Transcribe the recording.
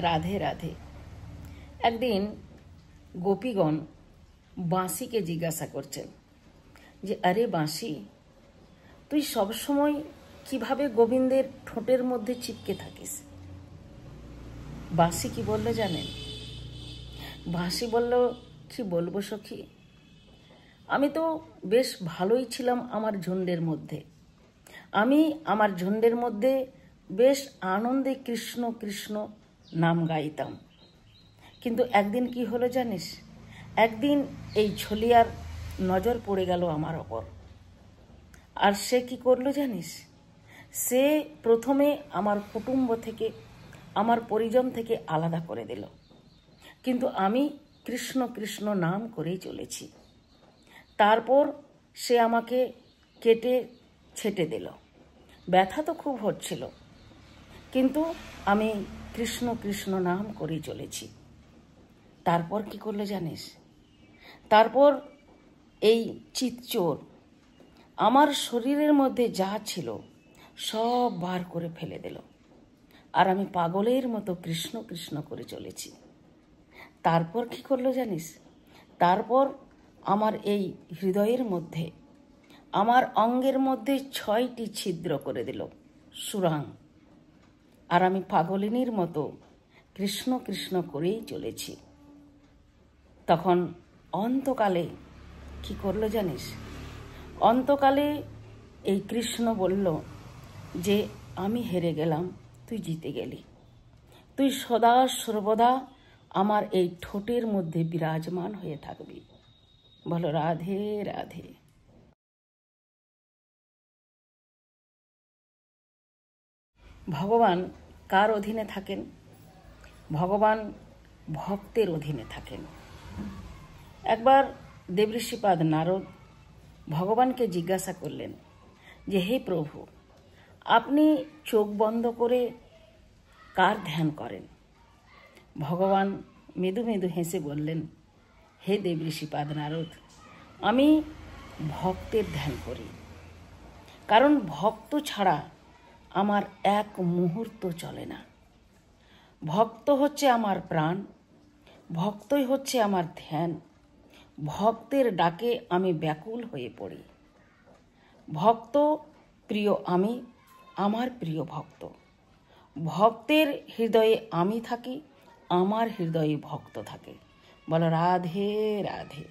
রাধে রাধে। একদিন গোপীগণ বাঁশিকে জিজ্ঞাসা করছেন যে, আরে বাঁশি, তুই সবসময় কিভাবে গোবিন্দের ঠোঁটের মধ্যে চিপকে থাকিস? বাঁশি কি বললো জানেন? বাঁশি বলল, কি বলবো সখী, আমি তো বেশ ভালোই ছিলাম আমার ঝুন্ডের মধ্যে। আমি আমার ঝুন্ডের মধ্যে বেশ আনন্দে কৃষ্ণ কৃষ্ণ নাম গাইতাম। কিন্তু একদিন কি হলো জানিস? একদিন এই ছলিয়ার নজর পড়ে গেল আমার ওপর। আর সে কি করলো জানিস? সে প্রথমে আমার কুটুম্ব থেকে, আমার পরিজন থেকে আলাদা করে দিল। কিন্তু আমি কৃষ্ণ কৃষ্ণ নাম করেই চলেছি। তারপর সে আমাকে কেটে ছেটে দিল। ব্যথা তো খুব হচ্ছিল, কিন্তু আমি কৃষ্ণ কৃষ্ণ নাম করেই চলেছি। তারপর কি করলো জানিস? তারপর এই চিৎচোর আমার শরীরের মধ্যে যা ছিল সব বার করে ফেলে দিল, আর আমি পাগলের মতো কৃষ্ণ কৃষ্ণ করে চলেছি। তারপর কি করলো জানিস? তারপর আমার এই হৃদয়ের মধ্যে, আমার অঙ্গের মধ্যে 6টি ছিদ্র করে দিল সুরাং, আর আমি পাগলিনীর মতো কৃষ্ণ কৃষ্ণ করেই চলেছি। তখন অন্তকালে কি করলো জানিস? অন্তকালে এই কৃষ্ণ বলল যে, আমি হেরে গেলাম, তুই জিতে গেলি। তুই সদা সর্বদা আমার এই ঠোঁটের মধ্যে বিরাজমান হয়ে থাকবি। বলো রাধে রাধে। ভগবান কার অধীনে থাকেন? ভগবান ভক্তের অধীনে থাকেন। একবার দেবঋষিপাদ নারদ ভগবানকে জিজ্ঞাসা করলেন যে, হে প্রভু, আপনি চোখ বন্ধ করে কার ধ্যান করেন? ভগবান মৃদু মৃদু হেসে বললেন, হে দেবঋষিপাদ নারদ, আমি ভক্তের ধ্যান করি। কারণ ভক্ত ছাড়া আমার এক মুহূর্ত চলে না। ভক্ত হচ্ছে আমার প্রাণ, ভক্তই হচ্ছে আমার ধ্যান। ভক্তের ডাকে আমি ব্যাকুল হয়ে পড়ি। ভক্ত প্রিয় আমি, আমার প্রিয় ভক্ত। ভক্তের হৃদয়ে আমি থাকি, আমার হৃদয়ে ভক্ত থাকে। বলো রাধে রাধে।